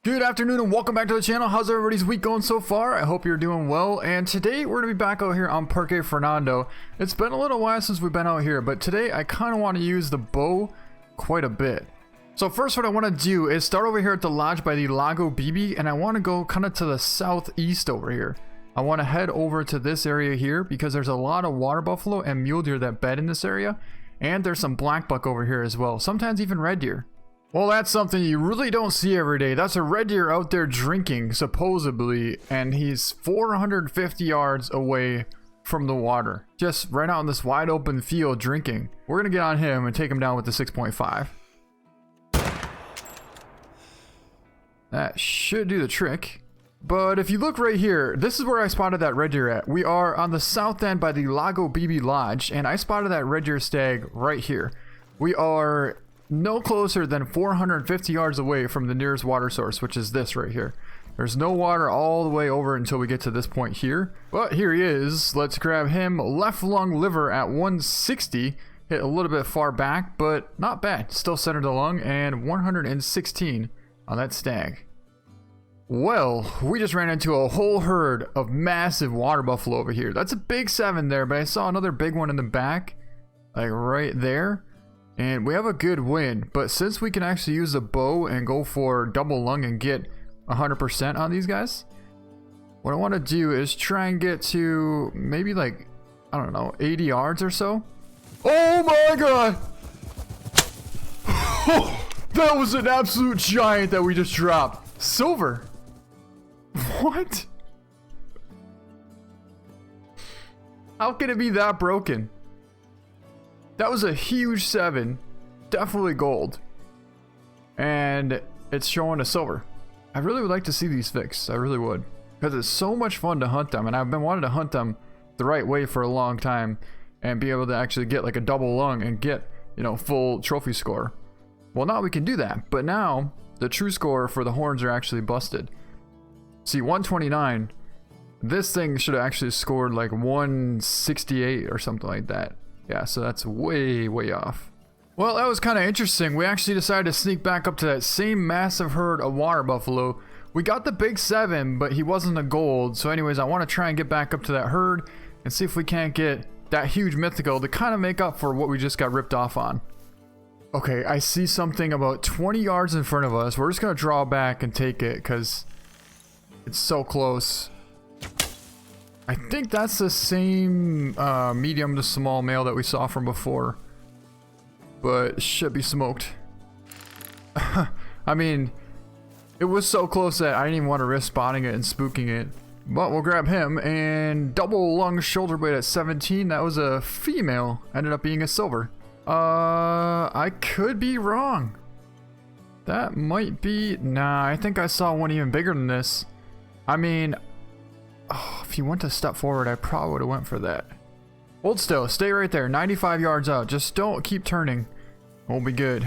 Good afternoon and welcome back to the channel. How's everybody's week going so far? I hope you're doing well. And today we're going to be back out here on Parque Fernando. It's been a little while since we've been out here, but today I kind of want to use the bow quite a bit. So first what I want to do is start over here at the lodge by the Lago Bibi, and I want to go kind of to the southeast over here. I want to head over to this area here because there's a lot of water buffalo and mule deer that bed in this area. And there's some black buck over here as well, sometimes even red deer. Well, that's something you really don't see every day. That's a red deer out there drinking, supposedly, and he's 450 yards away from the water. Just right out in this wide open field drinking. We're going to get on him and take him down with the 6.5. That should do the trick. But if you look right here, this is where I spotted that red deer at. We are on the south end by the Lago Bibi Lodge, and I spotted that red deer stag right here. We are no closer than 450 yards away from the nearest water source, which is this right here. There's no water all the way over until we get to this point here, but here he is. Let's grab him. Left lung liver at 160, hit a little bit far back, but not bad. Still centered the lung, and 116 on that stag. Well, we just ran into a whole herd of massive water buffalo over here. That's a big 7 there, but I saw another big one in the back, like right there. And we have a good wind, but since we can actually use the bow and go for double lung and get 100% on these guys, what I want to do is try and get to maybe like, I don't know, 80 yards or so. Oh my god! That was an absolute giant that we just dropped. Silver. What? How can it be that broken? That was a huge 7, definitely gold, and it's showing a silver. I really would like to see these fixed, I really would, because it's so much fun to hunt them, and I've been wanting to hunt them the right way for a long time, and be able to actually get like a double lung and get, you know, full trophy score. Well, now we can do that, but now the true score for the horns are actually busted. See, 129, this thing should have actually scored like 168 or something like that. Yeah, so that's way off. Well, that was kind of interesting. We actually decided to sneak back up to that same massive herd of water buffalo. We got the big 7, but he wasn't a gold. So anyways, I want to try and get back up to that herd and see if we can't get that huge mythical to kind of make up for what we just got ripped off on. Okay, I see something about 20 yards in front of us. We're just going to draw back and take it because it's so close. I think that's the same medium to small male that we saw from before, but should be smoked. I mean, it was so close that I didn't even want to risk spotting it and spooking it, but we'll grab him. And double lung shoulder blade at 17, that was a female, ended up being a silver. I could be wrong. That might be, nah, I think I saw one even bigger than this. I mean, oh, if you went to step forward, I probably would have went for that. Hold still, stay right there, 95 yards out. Just don't keep turning. We'll be good.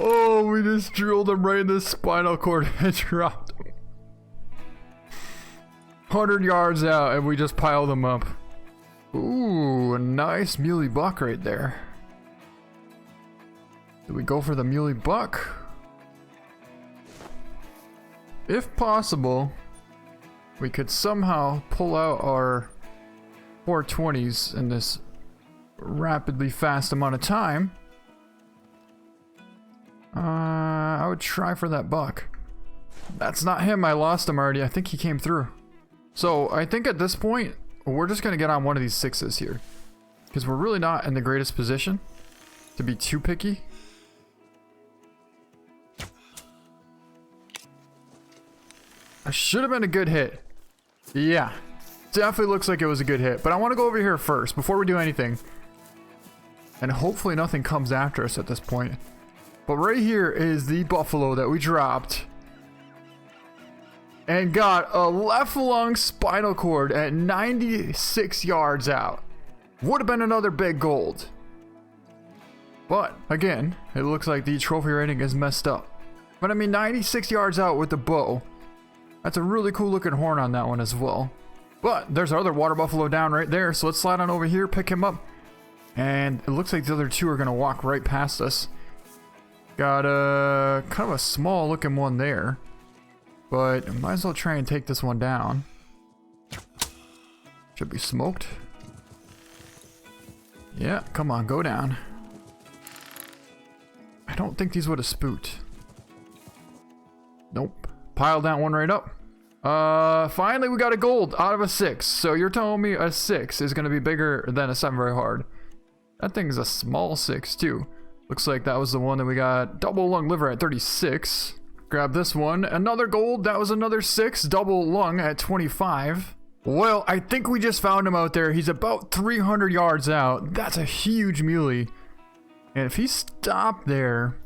Oh, we just drilled him right in the spinal cord and dropped him. 100 yards out, and we just piled him up. Ooh, a nice muley buck right there. Did we go for the muley buck? If possible, we could somehow pull out our 420s in this rapidly fast amount of time. I would try for that buck. That's not him, I lost him already. I think he came through. So I think at this point, we're just going to get on one of these 6s here, because we're really not in the greatest position to be too picky. That should have been a good hit. Yeah, definitely looks like it was a good hit, but I want to go over here first before we do anything, and hopefully nothing comes after us at this point. But right here is the buffalo that we dropped and got a left lung spinal cord at 96 yards out. Would have been another big gold. But again, it looks like the trophy rating is messed up. But I mean, 96 yards out with the bow. That's a really cool looking horn on that one as well. But there's our other water buffalo down right there. So let's slide on over here, pick him up. And it looks like the other two are going to walk right past us. Got a kind of a small looking one there. But I might as well try and take this one down. Should be smoked. Yeah, come on, go down. I don't think these would have spooked. Nope. Pile that one right up. Finally we got a gold out of a 6. So you're telling me a 6 is going to be bigger than a 7 very hard. That thing's a small 6 too. Looks like that was the one that we got double lung liver at 36. Grab this one. Another gold. That was another 6. Double lung at 25. Well, I think we just found him out there. He's about 300 yards out. That's a huge muley. And if he stopped there,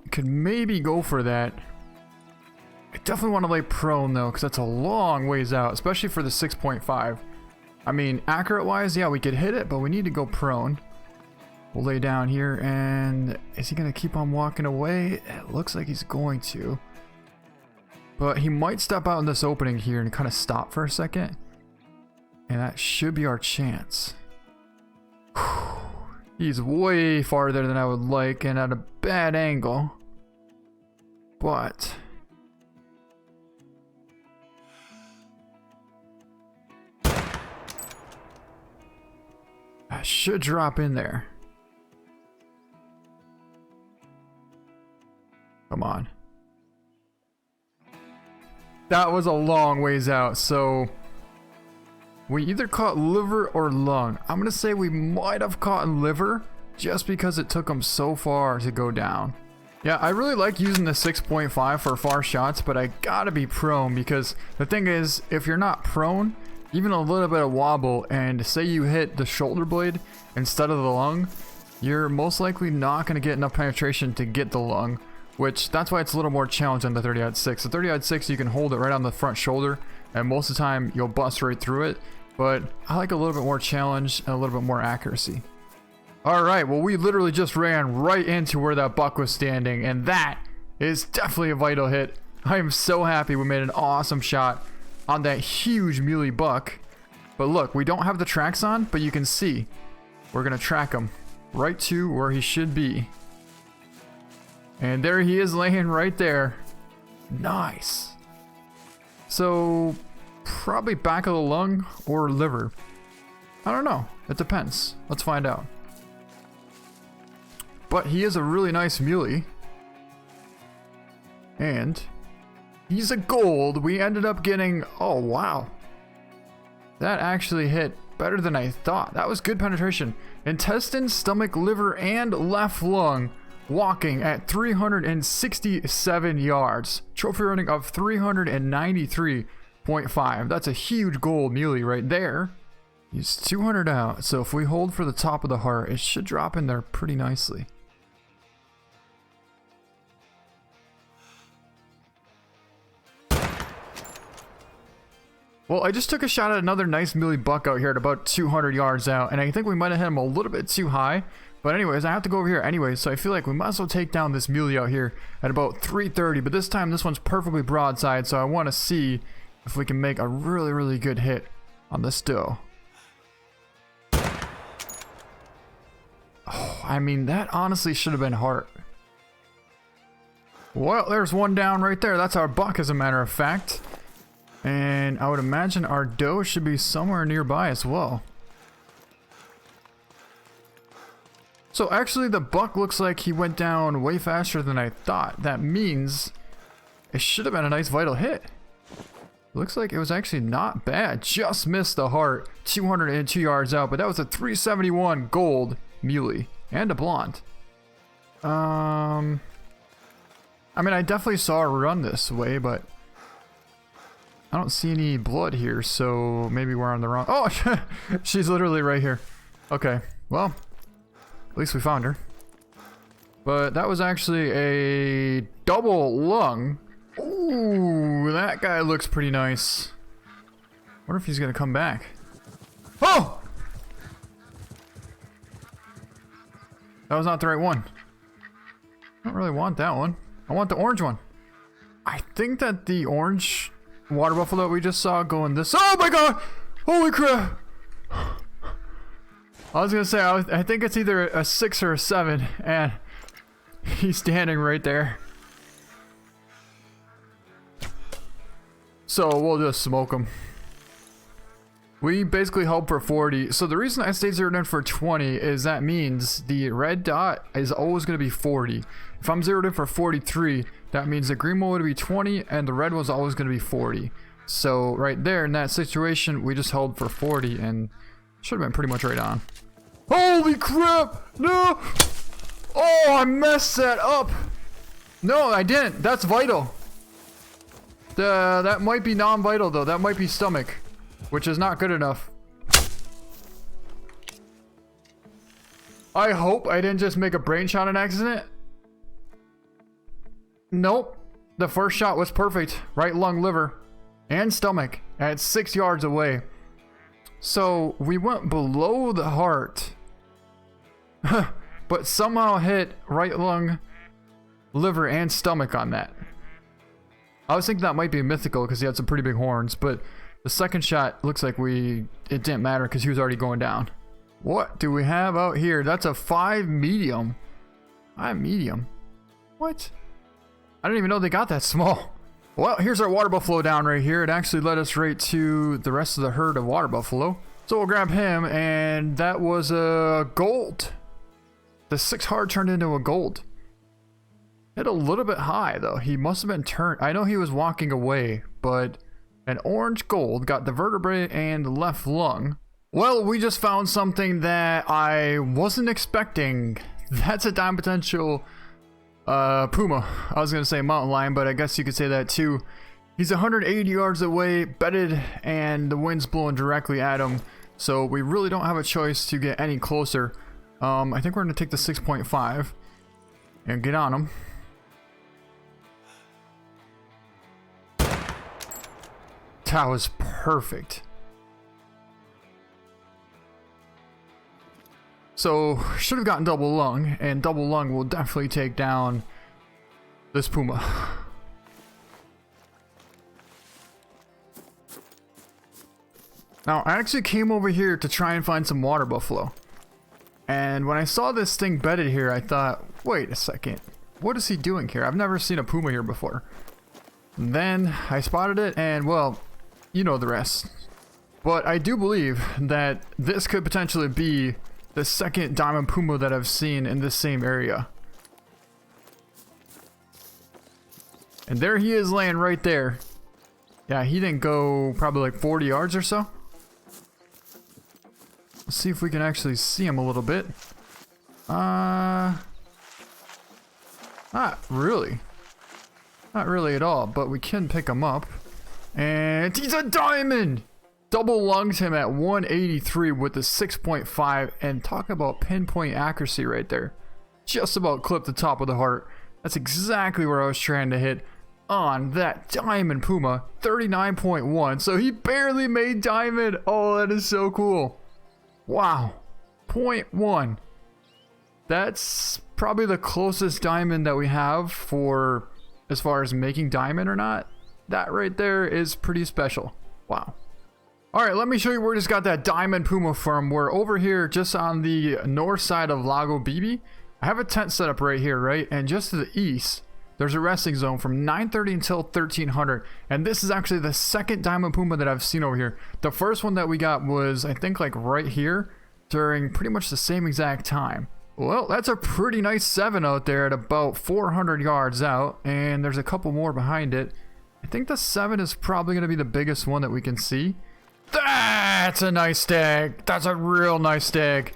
I could maybe go for that. I definitely want to lay prone though, because that's a long ways out, especially for the 6.5. I mean, accurate wise, yeah, we could hit it, but we need to go prone. We'll lay down here, and is he going to keep on walking away? It looks like he's going to. But he might step out in this opening here and kind of stop for a second. And that should be our chance. Whew. He's way farther than I would like and at a bad angle. But I should drop in there. Come on. That was a long ways out, so we either caught liver or lung. I'm gonna say we might have caught liver just because it took him so far to go down. Yeah, I really like using the 6.5 for far shots, but I gotta be prone because the thing is, if you're not prone, even a little bit of wobble and say you hit the shoulder blade instead of the lung, you're most likely not gonna get enough penetration to get the lung. Which, that's why it's a little more challenging than the 30-06. The 30-06, you can hold it right on the front shoulder, and most of the time, you'll bust right through it. But I like a little bit more challenge and a little bit more accuracy. Alright, well, we literally just ran right into where that buck was standing, and that is definitely a vital hit. I am so happy we made an awesome shot on that huge muley buck. But look, we don't have the tracks on, but you can see we're going to track him right to where he should be. And there he is laying right there. Nice. So, probably back of the lung or liver. I don't know. It depends. Let's find out. But he is a really nice muley. And he's a gold. We ended up getting... Oh, wow. That actually hit better than I thought. That was good penetration. Intestine, stomach, liver, and left lung. Walking at 367 yards. Trophy rating of 393.5. That's a huge gold muley right there. He's 200 out, so if we hold for the top of the heart, it should drop in there pretty nicely. Well, I just took a shot at another nice muley buck out here at about 200 yards out, and I think we might have hit him a little bit too high. But anyways, I have to go over here anyways, so I feel like we might as well take down this muley out here at about 330. But this time, this one's perfectly broadside, so I want to see if we can make a really, really good hit on this doe. Oh, I mean, that honestly should have been heart. Well, there's one down right there. That's our buck, as a matter of fact. And I would imagine our doe should be somewhere nearby as well. So actually the buck looks like he went down way faster than I thought. That means it should have been a nice vital hit. Looks like it was actually not bad. Just missed the heart. 202 yards out, but that was a 371 gold muley and a blonde. I mean, I definitely saw her run this way, but I don't see any blood here, so maybe we're on the wrong... Oh, she's literally right here. Okay, well, at least we found her. But that was actually a double lung. Ooh, that guy looks pretty nice. Wonder if he's gonna come back. Oh! That was not the right one. I don't really want that one. I want the orange one. I think that the orange water buffalo that we just saw going this. Oh my god! Holy crap! I was gonna say, I think it's either a 6 or a 7, and he's standing right there. So we'll just smoke him. We basically held for 40. So the reason I stayed zeroed in for 20 is that means the red dot is always going to be 40. If I'm zeroed in for 43, that means the green one would be 20 and the red was always going to be 40. So right there in that situation, we just held for 40 and should have been pretty much right on. Holy crap! No! Oh, I messed that up! No, I didn't. That's vital. That might be non-vital though. That might be stomach, which is not good enough. I hope I didn't just make a brain shot on accident. Nope. The first shot was perfect. Right lung, liver, and stomach at 6 yards away. So we went below the heart, but somehow hit right lung, liver, and stomach on that. I was thinking that might be mythical because he had some pretty big horns, but the second shot looks like it didn't matter because he was already going down. What do we have out here? That's a 5 medium. 5 medium? What? I didn't even know they got that small. Well, here's our water buffalo down right here. It actually led us right to the rest of the herd of water buffalo. So we'll grab him, and that was a gold. The 6 hard turned into a gold. Hit a little bit high though. He must have been turned. I know he was walking away, but an orange gold got the vertebrae and the left lung. Well, we just found something that I wasn't expecting. That's a dime potential puma. I was gonna say mountain lion, but I guess you could say that too. He's 180 yards away, bedded, and the wind's blowing directly at him. So we really don't have a choice to get any closer. I think we're gonna take the 6.5 and get on him. That was perfect. So should have gotten double lung, and double lung will definitely take down this puma. Now I actually came over here to try and find some water buffalo, and when I saw this thing bedded here, I thought, wait a second, what is he doing here? I've never seen a puma here before. And then I spotted it, and well, you know the rest. But I do believe that this could potentially be the second diamond puma that I've seen in this same area. And there he is laying right there. Yeah, he didn't go probably like 40 yards or so. Let's see if we can actually see him a little bit. Not really. Not really at all, but we can pick him up. And he's a diamond! Double lunged him at 183 with the 6.5, and talk about pinpoint accuracy right there. Just about clipped the top of the heart. That's exactly where I was trying to hit on that diamond puma. 39.1, so he barely made diamond. Oh, that is so cool. Wow. 0.1. That's probably the closest diamond that we have for as far as making diamond or not. That right there is pretty special. Wow. Alright, let me show you where we just got that diamond puma from. We're over here just on the north side of Lago Bibi. I have a tent set up right here, right? And just to the east, there's a resting zone from 9:30 until 1300. And this is actually the second diamond puma that I've seen over here. The first one that we got was, I think, like right here during pretty much the same exact time. Well, that's a pretty nice 7 out there at about 400 yards out. And there's a couple more behind it. I think the 7 is probably going to be the biggest one that we can see. That's a nice stag. That's a real nice stag.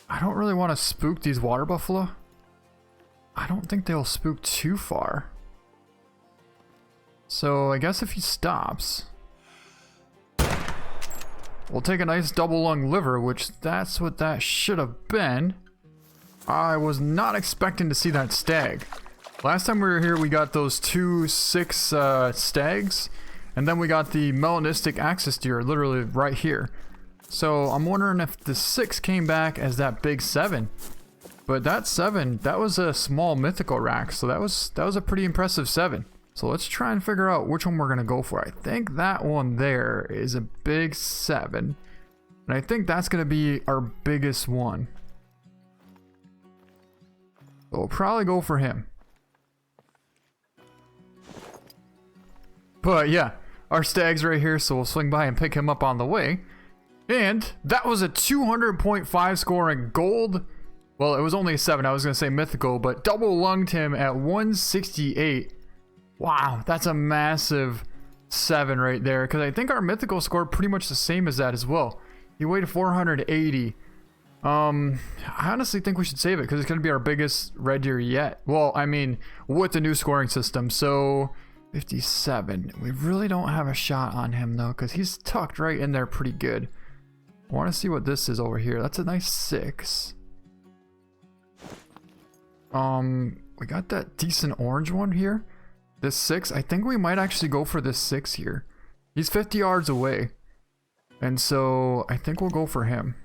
I don't really want to spook these water buffalo. I don't think they'll spook too far. So I guess if he stops, we'll take a nice double lung liver, which that's what that should have been. I was not expecting to see that stag. Last time we were here, we got those 2 6 stags, and then we got the melanistic axis deer literally right here. So I'm wondering if the 6 came back as that big 7. But that 7, that was a small mythical rack, so that was a pretty impressive 7. So let's try and figure out which one we're gonna go for. I think that one there is a big 7. And I think that's gonna be our biggest one. So we'll probably go for him. But yeah, our stag's right here, so we'll swing by and pick him up on the way. And that was a 200.5 score in gold. Well, it was only a 7, I was gonna say mythical, but double lunged him at 168. Wow, that's a massive 7 right there, because I think our mythical scored pretty much the same as that as well. He weighed 480. I honestly think we should save it, because it's going to be our biggest red deer yet. Well, I mean, with the new scoring system. So, 57. We really don't have a shot on him, though, because he's tucked right in there pretty good. I want to see what this is over here. That's a nice 6. We got that decent orange one here. This 6, I think we might actually go for this 6 here. He's 50 yards away. And so I think we'll go for him.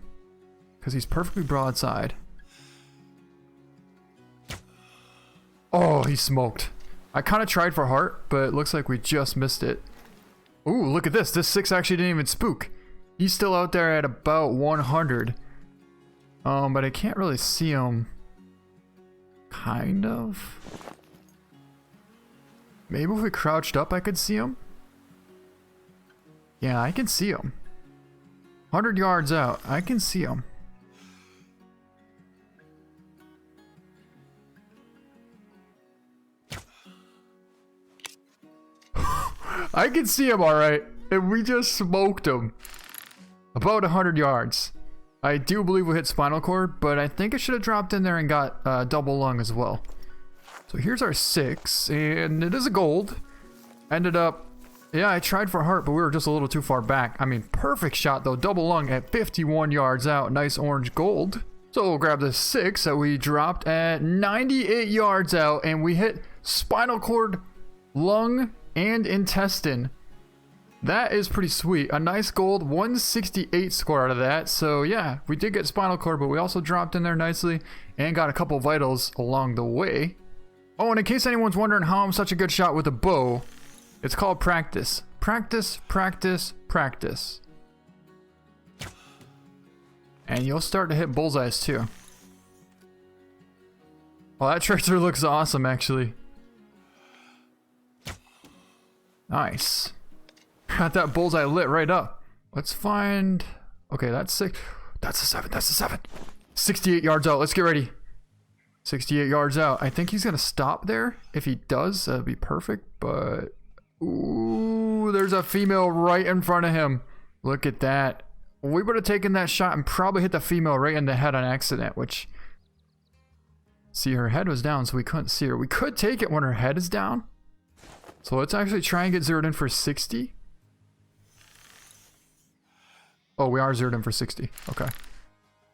Because he's perfectly broadside. Oh, he smoked. I kind of tried for heart, but it looks like we just missed it. Ooh, look at this. This 6 actually didn't even spook. He's still out there at about 100. But I can't really see him. Kind of. Maybe if we crouched up, I could see him. Yeah, I can see him. 100 yards out, I can see him. I can see him all right, and we just smoked him. About 100 yards. I do believe we hit spinal cord, but I think it should have dropped in there and got double lung as well. So here's our 6, and it is a gold. Ended up, yeah, I tried for heart, but we were just a little too far back. I mean, perfect shot though, double lung at 51 yards out, nice orange gold. So we'll grab the 6 that we dropped at 98 yards out, and we hit spinal cord, lung, and intestine. That is pretty sweet. A nice gold, 168 score out of that. So yeah, we did get spinal cord, but we also dropped in there nicely and got a couple vitals along the way. Oh, and in case anyone's wondering how I'm such a good shot with a bow, it's called practice. Practice, practice, practice. And you'll start to hit bullseyes too. Well, that tracer looks awesome, actually. Nice. Got that bullseye lit right up. Let's find... Okay, that's 6. That's a 7. That's a 7. 68 yards out. Let's get ready. 68 yards out. I think he's going to stop there. If he does, that'd be perfect. But... Ooh, there's a female right in front of him. Look at that. We would have taken that shot and probably hit the female right in the head on accident, which... See, her head was down, so we couldn't see her. We could take it when her head is down. So let's actually try and get zeroed in for 60. Oh, we are zeroed in for 60. Okay.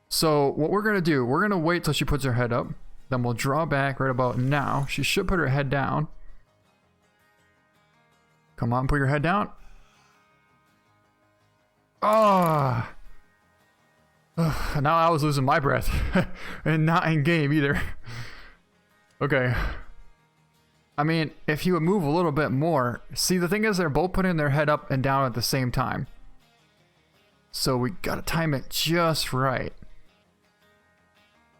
So what we're going to do, we're going to wait till she puts her head up. Then we'll draw back right about now. She should put her head down. Come on, put your head down. Ah. Oh. Now I was losing my breath. And not in game either. Okay. I mean, if he would move a little bit more. See, the thing is they're both putting their head up and down at the same time. So we gotta time it just right.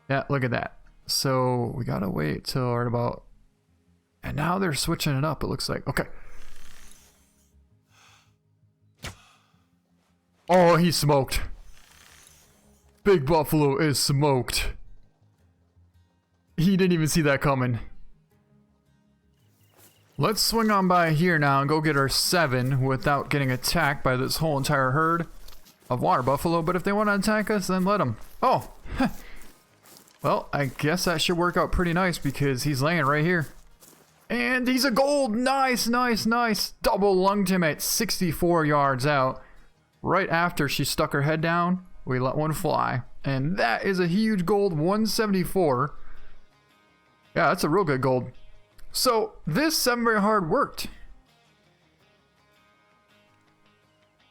Yeah, look at that. So we gotta wait till right about... And now they're switching it up, it looks like. Okay. Oh, he's smoked. Big Buffalo is smoked. He didn't even see that coming. Let's swing on by here now and go get our 7 without getting attacked by this whole entire herd of water buffalo. But if they want to attack us, then let them. Oh, well, I guess that should work out pretty nice because he's laying right here. And he's a gold. Nice, nice, nice. Double lunged him at 64 yards out. Right after she stuck her head down, we let one fly. And that is a huge gold, 174. Yeah, that's a real good gold. So this 7 very hard worked.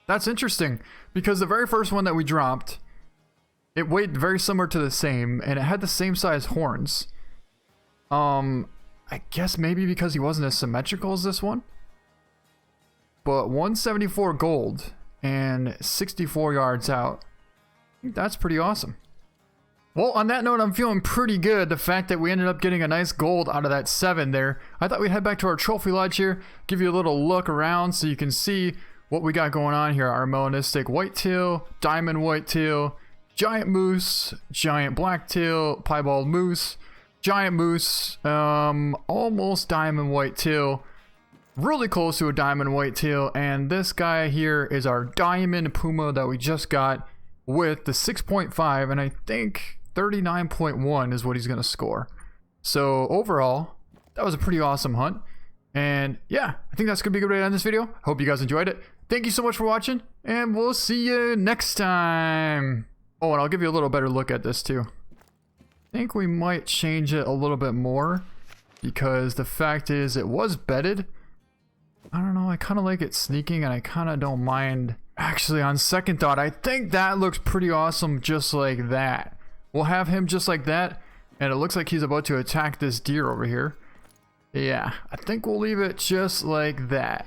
That's interesting because the very first one that we dropped, it weighed very similar to the same, and it had the same size horns. I guess maybe because he wasn't as symmetrical as this one. But 174 gold and 64 yards out. I think that's pretty awesome. Well, on that note, I'm feeling pretty good. The fact that we ended up getting a nice gold out of that 7 there. I thought we'd head back to our trophy lodge here, give you a little look around so you can see what we got going on here. Our melanistic whitetail, diamond whitetail, giant moose, giant blacktail, piebald moose, giant moose, almost diamond whitetail, really close to a diamond whitetail, and this guy here is our diamond puma that we just got with the 6.5, and I think 39.1 is what he's gonna score. So overall, that was a pretty awesome hunt, and yeah, I think that's gonna be a good way to end this video. Hope you guys enjoyed it. Thank you so much for watching, and we'll see you next time. Oh, and I'll give you a little better look at this too. I think we might change it a little bit more because the fact is it was bedded. I don't know, I kind of like it sneaking, and I kind of don't mind. Actually, on second thought, I think that looks pretty awesome just like that. We'll have him just like that, and it looks like he's about to attack this deer over here. Yeah, I think we'll leave it just like that.